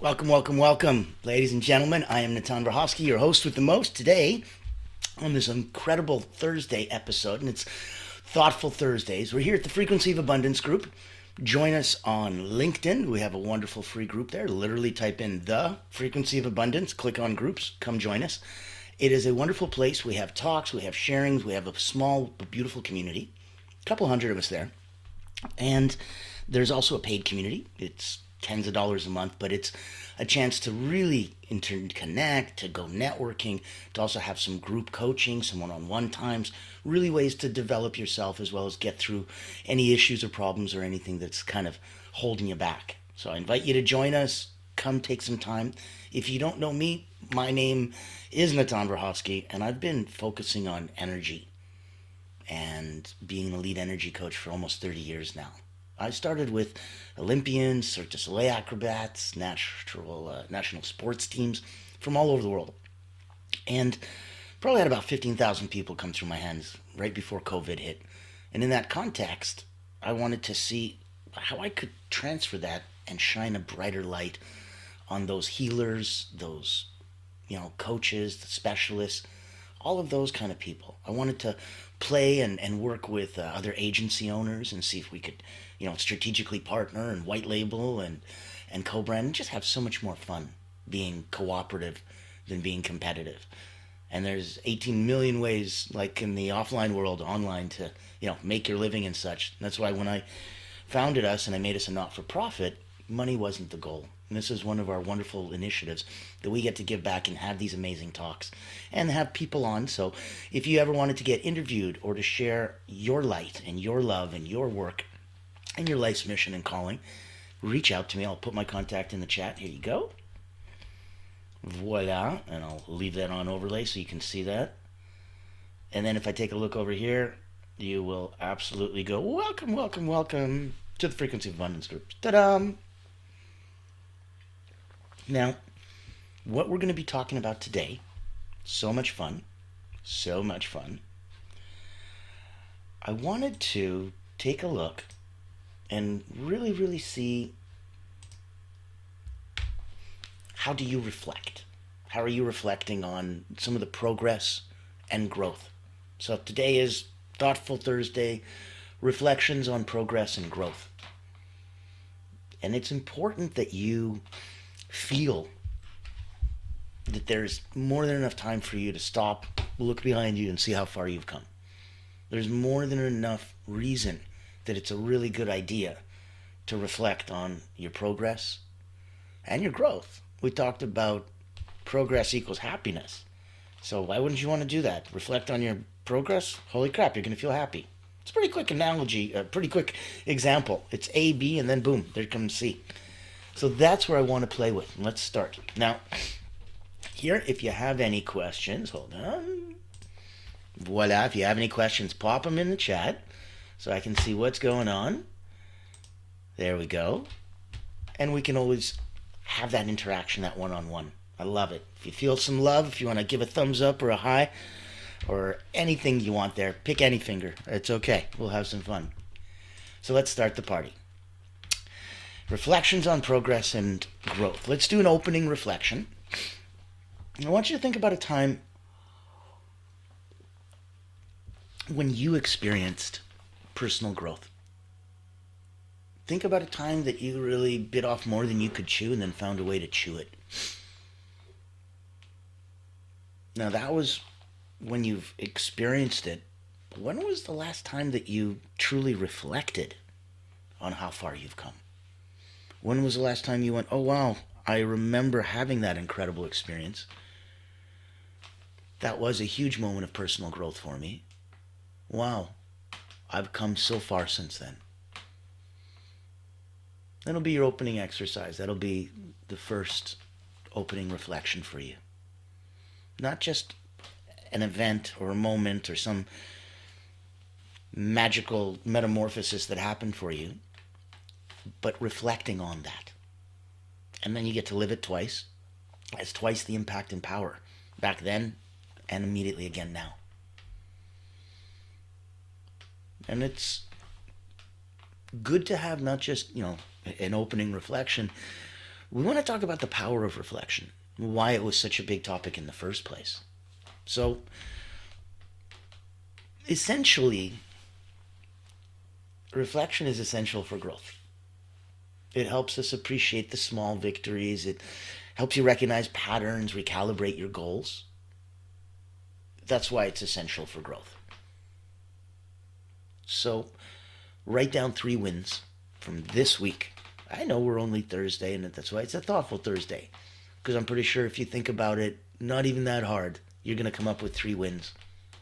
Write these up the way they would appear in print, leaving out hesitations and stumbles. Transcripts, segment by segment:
Welcome, welcome, welcome, ladies and gentlemen. I am Natan Verhofsky, your host with the most. Today, on this incredible Thursday episode, and it's Thoughtful Thursdays, we're here at the Frequency of Abundance group. Join us on LinkedIn. We have a wonderful free group there. Literally type in the Frequency of Abundance, click on groups, come join us. It is a wonderful place. We have talks, we have sharings, we have a small but beautiful community. A couple hundred of us there. And there's also a paid community. It's tens of dollars a month, but it's a chance to really interconnect, to go networking, to also have some group coaching, some one-on-one times, really ways to develop yourself as well as get through any issues or problems or anything that's kind of holding you back. So I invite you to join us. Come take some time. If you don't know me, my name is Natan Verhofsky, and I've been focusing on energy and being an elite energy coach for almost 30 years now. I started with Olympians, Cirque du Soleil acrobats, national sports teams from all over the world. And probably had about 15,000 people come through my hands right before COVID hit. And in that context, I wanted to see how I could transfer that and shine a brighter light on those healers, those coaches, the specialists, all of those kind of people. I wanted to play and work with other agency owners and see if we could, strategically partner and white label and co-brand and just have so much more fun being cooperative than being competitive. And there's 18 million ways, like in the offline world, online to, make your living and such. That's why when I founded us and I made us a not-for-profit, money wasn't the goal. And this is one of our wonderful initiatives that we get to give back and have these amazing talks and have people on. So if you ever wanted to get interviewed or to share your light and your love and your work and your life's mission and calling, reach out to me. I'll put my contact in the chat. Here you go. Voila. And I'll leave that on overlay so you can see that. And then if I take a look over here, you will absolutely go, welcome, welcome, welcome to the Frequency of Abundance group. Ta-da! Now, what we're going to be talking about today, so much fun, so much fun. I wanted to take a look and really, really see, how do you reflect? How are you reflecting on some of the progress and growth? So today is Thoughtful Thursday, reflections on progress and growth. And it's important that you feel that there's more than enough time for you to stop, look behind you, and see how far you've come. There's more than enough reason that it's a really good idea to reflect on your progress and your growth. We talked about progress equals happiness. So why wouldn't you want to do that? Reflect on your progress? Holy crap, you're going to feel happy. It's a pretty quick analogy, a pretty quick example. It's A, B, and then boom, there comes C. So that's where I want to play with. Let's start. Now, here, if you have any questions, hold on. Voila, if you have any questions, pop them in the chat so I can see what's going on. There we go. And we can always have that interaction, that one-on-one. I love it. If you feel some love, if you want to give a thumbs up or a high or anything you want there, pick any finger. It's okay. We'll have some fun. So let's start the party. Reflections on progress and growth. Let's do an opening reflection. I want you to think about a time when you experienced personal growth. Think about a time that you really bit off more than you could chew and then found a way to chew it. Now that was when you've experienced it. When was the last time that you truly reflected on how far you've come? When was the last time you went, oh wow, I remember having that incredible experience. That was a huge moment of personal growth for me. Wow, I've come so far since then. That'll be your opening exercise. That'll be the first opening reflection for you. Not just an event or a moment or some magical metamorphosis that happened for you, but reflecting on that. And then you get to live it twice. It's twice the impact and power. Back then and immediately again now. And it's good to have not just, an opening reflection, we want to talk about the power of reflection, why it was such a big topic in the first place. So, essentially, reflection is essential for growth. It helps us appreciate the small victories. It helps you recognize patterns, recalibrate your goals. That's why it's essential for growth. So, write down 3 wins from this week. I know we're only Thursday, and that's why it's a thoughtful Thursday. Because I'm pretty sure if you think about it, not even that hard, you're going to come up with 3 wins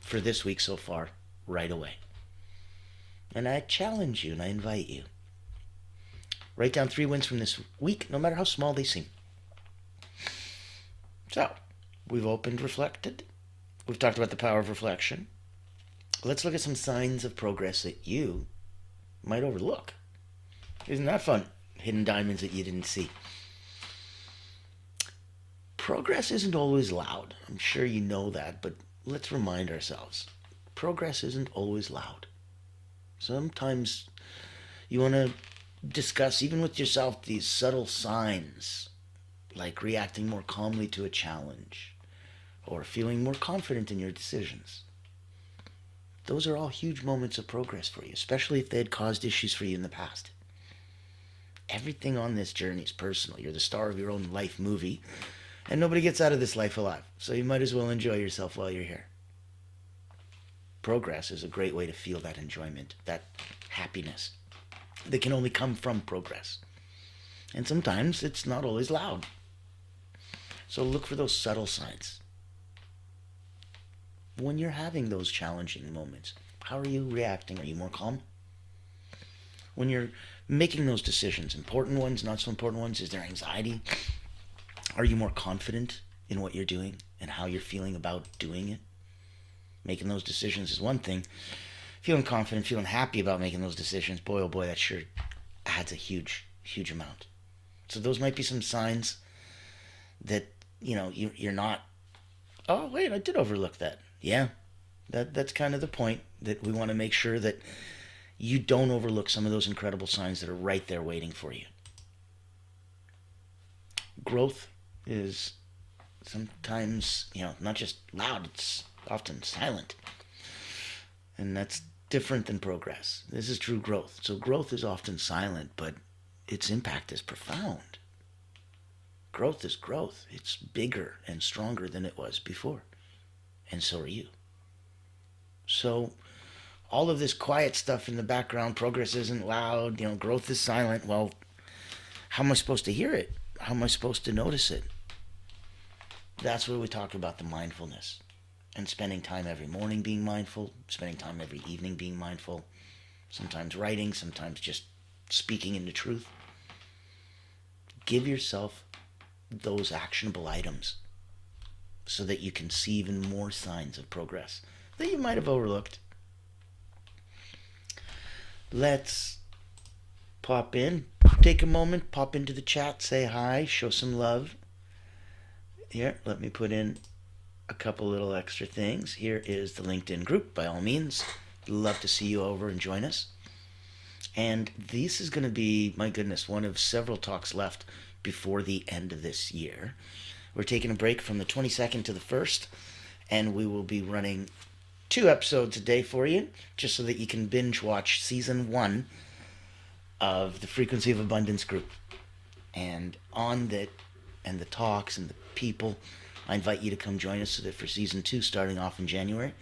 for this week so far, right away. And I challenge you and I invite you. Write down 3 wins from this week, no matter how small they seem. So, we've opened, reflected. We've talked about the power of reflection. Let's look at some signs of progress that you might overlook. Isn't that fun? Hidden diamonds that you didn't see. Progress isn't always loud. I'm sure you know that, but let's remind ourselves. Progress isn't always loud. Sometimes you want to discuss, even with yourself, these subtle signs, like reacting more calmly to a challenge, or feeling more confident in your decisions. Those are all huge moments of progress for you, especially if they had caused issues for you in the past. Everything on this journey is personal. You're the star of your own life movie, and nobody gets out of this life alive, so you might as well enjoy yourself while you're here. Progress is a great way to feel that enjoyment, that happiness that can only come from progress. And sometimes it's not always loud. So look for those subtle signs. When you're having those challenging moments, how are you reacting? Are you more calm? When you're making those decisions, important ones, not so important ones, is there anxiety? Are you more confident in what you're doing and how you're feeling about doing it? Making those decisions is one thing. Feeling confident, feeling happy about making those decisions, boy, oh boy, that sure adds a huge, huge amount. So those might be some signs that, you're not, oh, wait, I did overlook that. Yeah, that's kind of the point, that we want to make sure that you don't overlook some of those incredible signs that are right there waiting for you. Growth is sometimes, not just loud, it's often silent. And that's different than progress. This is true growth. So growth is often silent, but its impact is profound. Growth is growth. It's bigger and stronger than it was before. And so are you. So all of this quiet stuff in the background, progress isn't loud, growth is silent. Well, how am I supposed to hear it? How am I supposed to notice it? That's where we talk about the mindfulness. And spending time every morning being mindful, spending time every evening being mindful, sometimes writing, sometimes just speaking into truth. Give yourself those actionable items so that you can see even more signs of progress that you might have overlooked. Let's pop in, take a moment, pop into the chat, say hi, show some love. Here, let me put in a couple little extra things. Here is the LinkedIn group, by all means. Love to see you over and join us. And this is going to be, my goodness, one of several talks left before the end of this year. We're taking a break from the 22nd to the 1st, and we will be running 2 episodes a day for you, just so that you can binge watch season 1 of the Frequency of Abundance group. And on that, and the talks and the people, I invite you to come join us so that for season 2, starting off in January,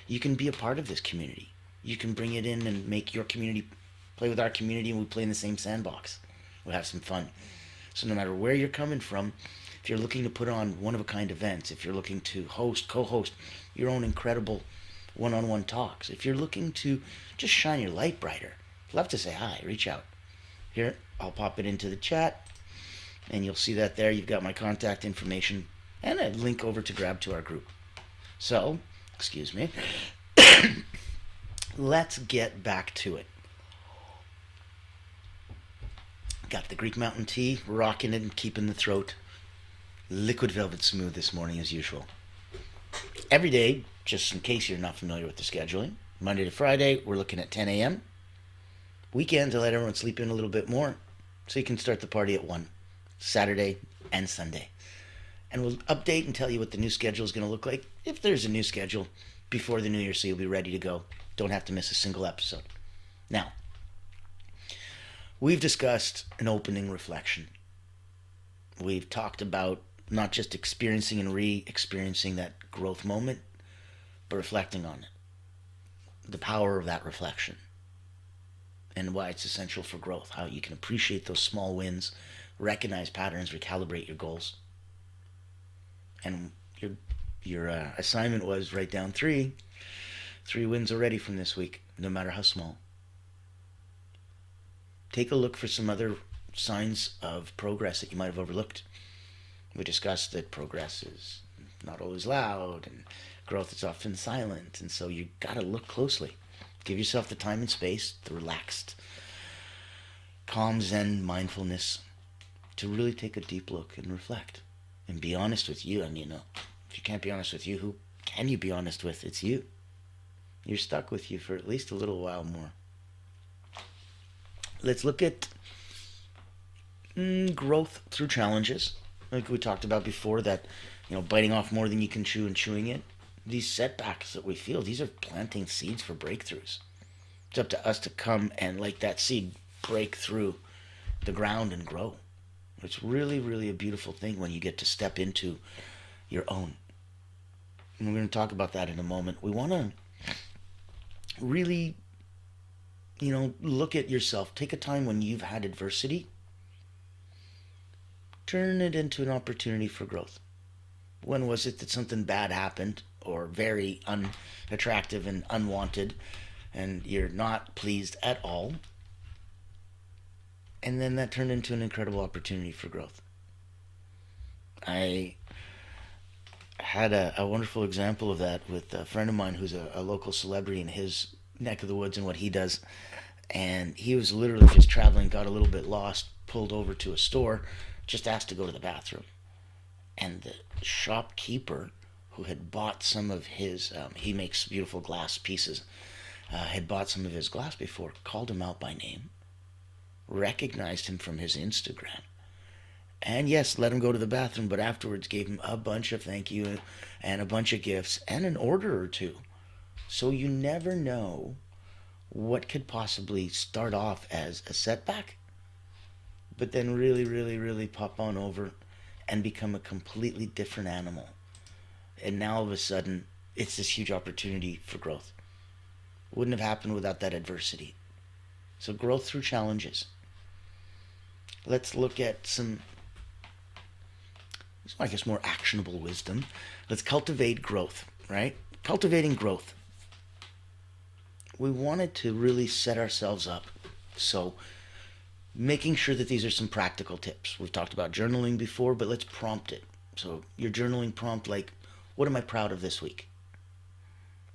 you can be a part of this community. You can bring it in and make your community, play with our community, and we play in the same sandbox. We'll have some fun. So no matter where you're coming from, if you're looking to put on one-of-a-kind events, if you're looking to host, co-host your own incredible one-on-one talks, if you're looking to just shine your light brighter, love to say hi, reach out. Here, I'll pop it into the chat, and you'll see that there. You've got my contact information and a link over to grab to our group. So, excuse me, let's get back to it. Got the Greek Mountain Tea, rocking it and keeping the throat liquid velvet smooth this morning as usual. Every day, just in case you're not familiar with the scheduling, Monday to Friday, we're looking at 10 a.m. Weekends, I let everyone sleep in a little bit more, so you can start the party at 1. Saturday, and Sunday. And we'll update and tell you what the new schedule is going to look like, if there's a new schedule, before the new year, so you'll be ready to go. Don't have to miss a single episode. Now, we've discussed an opening reflection. We've talked about not just experiencing and re-experiencing that growth moment, but reflecting on it. The power of that reflection. And why it's essential for growth. How you can appreciate those small wins, recognize patterns, recalibrate your goals. And your assignment was write down three wins already from this week, no matter how small. Take a look for some other signs of progress that you might have overlooked. We discussed that progress is not always loud and growth is often silent, and so you got to look closely. Give yourself the time and space, the relaxed, calm Zen mindfulness to really take a deep look and reflect and be honest with you. And if you can't be honest with you, who can you be honest with? It's you. You're stuck with you for at least a little while more. Let's look at growth through challenges. Like we talked about before, that, biting off more than you can chew and chewing it. These setbacks that we feel, these are planting seeds for breakthroughs. It's up to us to come and, like that seed, break through the ground and grow. It's really, really a beautiful thing when you get to step into your own. And we're going to talk about that in a moment. We want to really, look at yourself. Take a time when you've had adversity. Turn it into an opportunity for growth. When was it that something bad happened, or very unattractive and unwanted, and you're not pleased at all? And then that turned into an incredible opportunity for growth. I had a wonderful example of that with a friend of mine who's a local celebrity in his neck of the woods and what he does. And he was literally just traveling, got a little bit lost, pulled over to a store, just asked to go to the bathroom. And the shopkeeper, who had bought some of his, he makes beautiful glass pieces, had bought some of his glass before, called him out by name, recognized him from his Instagram, and yes, let him go to the bathroom, but afterwards gave him a bunch of thank you and a bunch of gifts and an order or two. So you never know what could possibly start off as a setback, but then really, really, really pop on over and become a completely different animal. And now all of a sudden, it's this huge opportunity for growth. Wouldn't have happened without that adversity. So growth through challenges. Let's look at some, I guess, more actionable wisdom. Let's cultivate growth, right? Cultivating growth. We wanted to really set ourselves up. So making sure that these are some practical tips. We've talked about journaling before, but let's prompt it. So your journaling prompt, like, what am I proud of this week?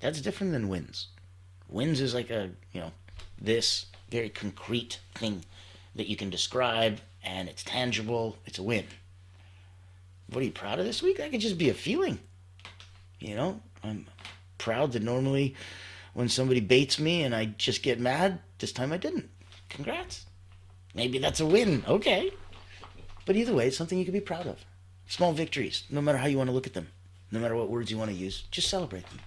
That's different than wins. Wins is like this very concrete thing that you can describe, and it's tangible. It's a win. What are you proud of this week? That could just be a feeling. I'm proud that normally when somebody baits me and I just get mad, this time I didn't. Congrats. Maybe that's a win. Okay. But either way, it's something you can be proud of. Small victories, no matter how you want to look at them, no matter what words you want to use, just celebrate them.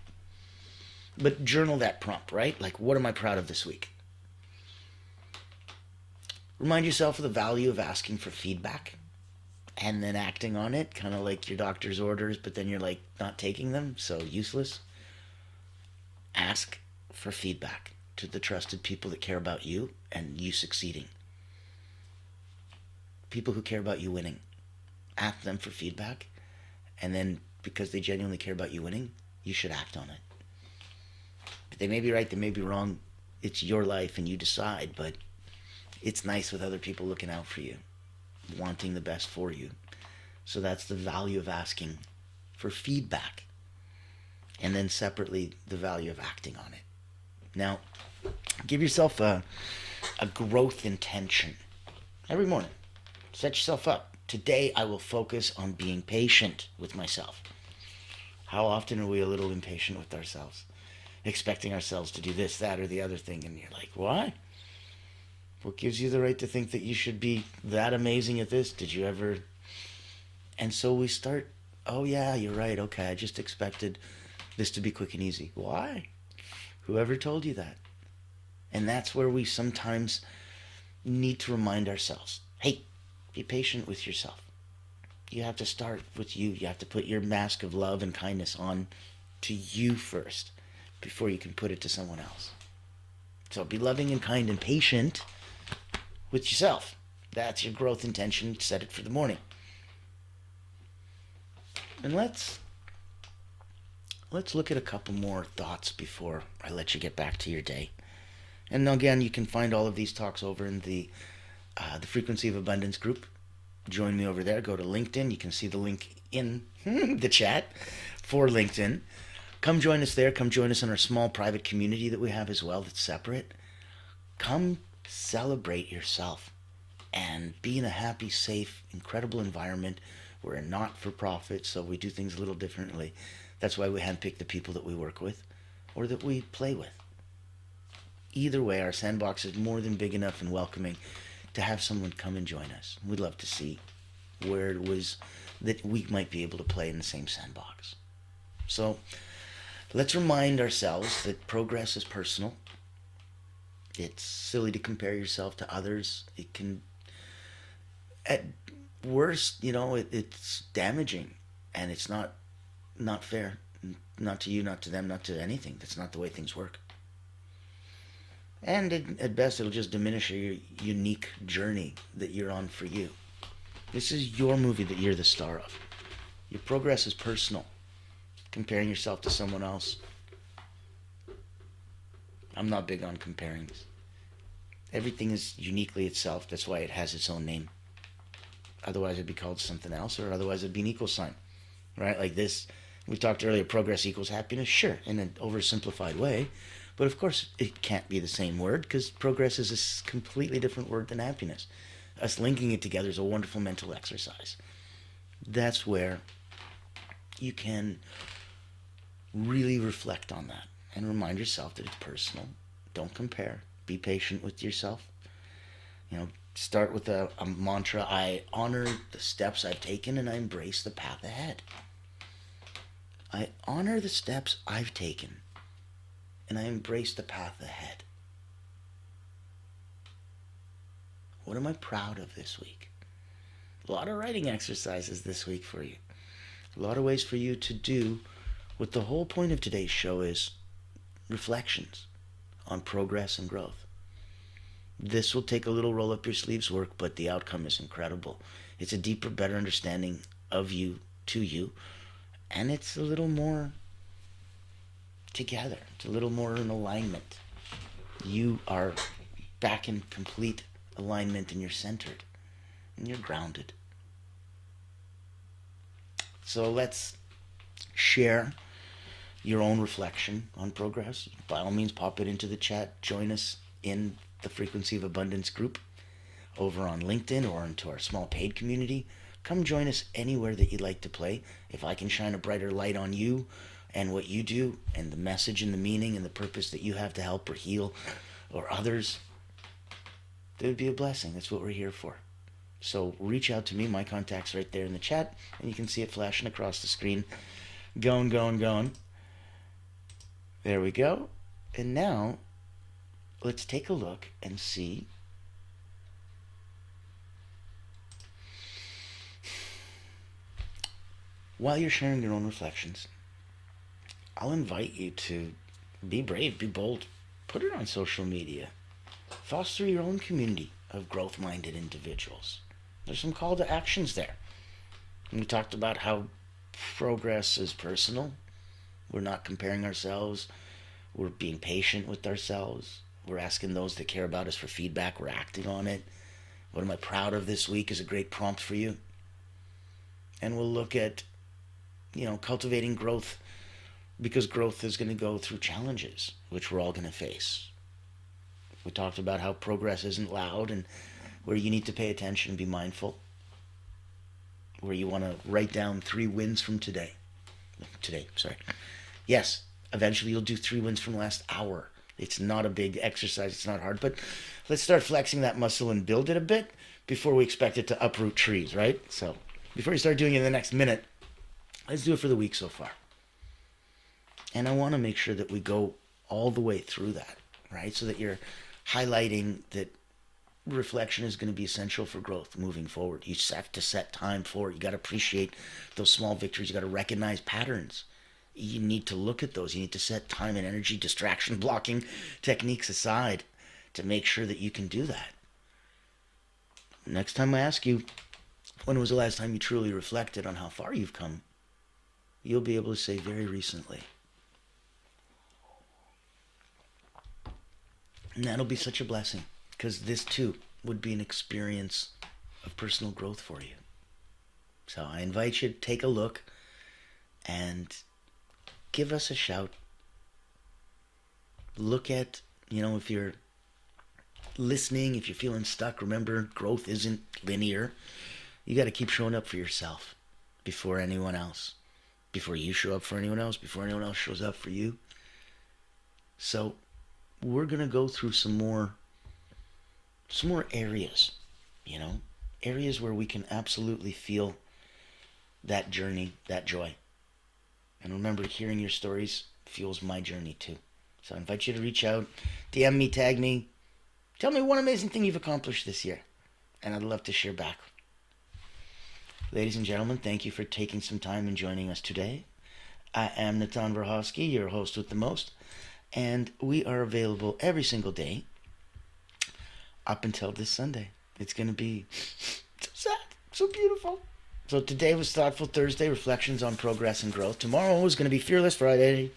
But journal that prompt, right? Like, what am I proud of this week? Remind yourself of the value of asking for feedback and then acting on it, kind of like your doctor's orders, but then you're like not taking them, so useless. Ask for feedback to the trusted people that care about you and you succeeding. People who care about you winning. Ask them for feedback, and then because they genuinely care about you winning, you should act on it. But they may be right, they may be wrong. It's your life and you decide, but it's nice with other people looking out for you, wanting the best for you. So that's the value of asking for feedback. And then separately, the value of acting on it. Now, give yourself a growth intention every morning. Set yourself up. Today, I will focus on being patient with myself. How often are we a little impatient with ourselves? Expecting ourselves to do this, that, or the other thing, and you're like, why? What gives you the right to think that you should be that amazing at this? Did you ever? And so we start, oh yeah, you're right. Okay, I just expected this to be quick and easy. Why? Whoever told you that? And that's where we sometimes need to remind ourselves, hey, be patient with yourself. You have to start with you. You have to put your mask of love and kindness on to you first before you can put it to someone else. So be loving and kind and patient with yourself. That's your growth intention. Set it for the morning. And let's look at a couple more thoughts before I let you get back to your day. And again, you can find all of these talks over in the Frequency of Abundance group. Join me over there. Go to LinkedIn. You can see the link in the chat for LinkedIn. Come join us there. Come join us in our small private community that we have as well that's separate. Come celebrate yourself and be in a happy, safe, incredible environment. We're a not-for-profit, so we do things a little differently. That's why we handpick the people that we work with or that we play with. Either way, our sandbox is more than big enough and welcoming to have someone come and join us. We'd love to see where it was that we might be able to play in the same sandbox. So let's remind ourselves that progress is personal. It's silly to compare yourself to others. It can, at worst, it's damaging, and it's not fair. Not to you, not to them, not to anything. That's not the way things work. And at best, it'll just diminish your unique journey that you're on for you. This is your movie that you're the star of. Your progress is personal. Comparing yourself to someone else, I'm not big on comparing. Everything is uniquely itself. That's why it has its own name. Otherwise, it'd be called something else, or otherwise it'd be an equal sign, right? Like this, we talked earlier, progress equals happiness. Sure, in an oversimplified way. But of course, it can't be the same word, because progress is a completely different word than happiness. Us linking it together is a wonderful mental exercise. That's where you can really reflect on that and remind yourself that it's personal. Don't compare. Be patient with yourself. Start with a mantra. I honor the steps I've taken and I embrace the path ahead. I honor the steps I've taken and I embrace the path ahead. What am I proud of this week? A lot of writing exercises this week for you. A lot of ways for you to do what the whole point of today's show is: reflections on progress and growth. This will take a little roll up your sleeves work, but the outcome is incredible. It's a deeper, better understanding of you to you, and it's a little more together. It's a little more in alignment. You are back in complete alignment and you're centered and you're grounded. So let's share your own reflection on progress. By all means, pop it into the chat. Join us in the Frequency of Abundance group over on LinkedIn or into our small paid community. Come join us anywhere that you'd like to play. If I can shine a brighter light on you and what you do and the message and the meaning and the purpose that you have to help or heal or others, it would be a blessing. That's what we're here for. So reach out to me. My contact's right there in the chat, and you can see it flashing across the screen. Going. There we go. And now, let's take a look and see while you're sharing your own reflections. I'll invite you to be brave, be bold, put it on social media. Foster your own community of growth-minded individuals. There's some call to actions there. We talked about how progress is personal. We're not comparing ourselves. We're being patient with ourselves. We're asking those that care about us for feedback. We're acting on it. What am I proud of this week is a great prompt for you. And we'll look at, cultivating growth, because growth is going to go through challenges, which we're all going to face. We talked about how progress isn't loud and where you need to pay attention and be mindful. Where you want to write down 3 wins from today. Yes, eventually you'll do 3 wins from last hour It's not a big exercise. It's not hard, but let's start flexing that muscle and build it a bit before we expect it to uproot trees, right? So before you start doing it in the next minute, let's do it for the week so far. And I want to make sure that we go all the way through that, right? So that you're highlighting that reflection is going to be essential for growth moving forward. You have to set time for it. You got to appreciate those small victories. You got to recognize patterns. You need to look at those. You need to set time and energy, distraction blocking techniques aside to make sure that you can do that. Next time I ask you, when was the last time you truly reflected on how far you've come? You'll be able to say very recently. And that'll be such a blessing, because this too would be an experience of personal growth for you. So I invite you to take a look and give us a shout. Look at, if you're listening, if you're feeling stuck, remember, growth isn't linear. You got to keep showing up for yourself before anyone else. Before you show up for anyone else, before anyone else shows up for you. So we're going to go through some more areas, areas where we can absolutely feel that journey, that joy. And remember, hearing your stories fuels my journey too. So I invite you to reach out, DM me, tag me, tell me one amazing thing you've accomplished this year, and I'd love to share back. Ladies and gentlemen, thank you for taking some time and joining us today. I am Natan Verhovsky, your host with the most, and we are available every single day up until this Sunday. It's going to be so sad, so beautiful. So today was Thoughtful Thursday, reflections on progress and growth. Tomorrow is going to be Fearless Friday,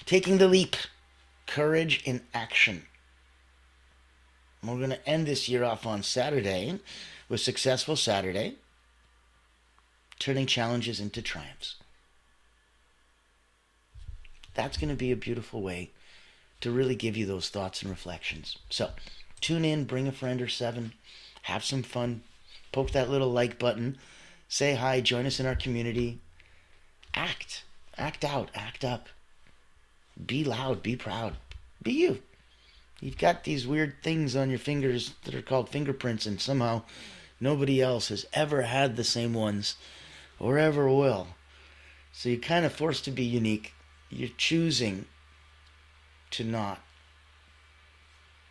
taking the leap, courage in action. And we're going to end this year off on Saturday with Successful Saturday, turning challenges into triumphs. That's going to be a beautiful way to really give you those thoughts and reflections. So tune in, bring a friend or seven, have some fun, poke that little like button, say hi, join us in our community. Act out, act up. Be loud, be proud, be you. You've got these weird things on your fingers that are called fingerprints, and somehow nobody else has ever had the same ones or ever will. So you're kind of forced to be unique. You're choosing to not.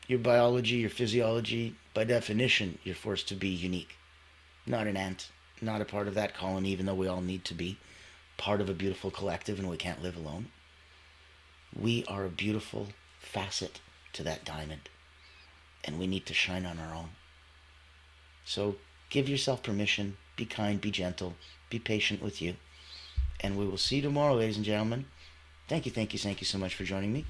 Your biology, your physiology, by definition, you're forced to be unique. Not an ant, not a part of that colony, even though we all need to be part of a beautiful collective and we can't live alone. We are a beautiful facet to that diamond, and we need to shine on our own. So give yourself permission, be kind, be gentle, be patient with you, and we will see you tomorrow, ladies and gentlemen. Thank you so much for joining me.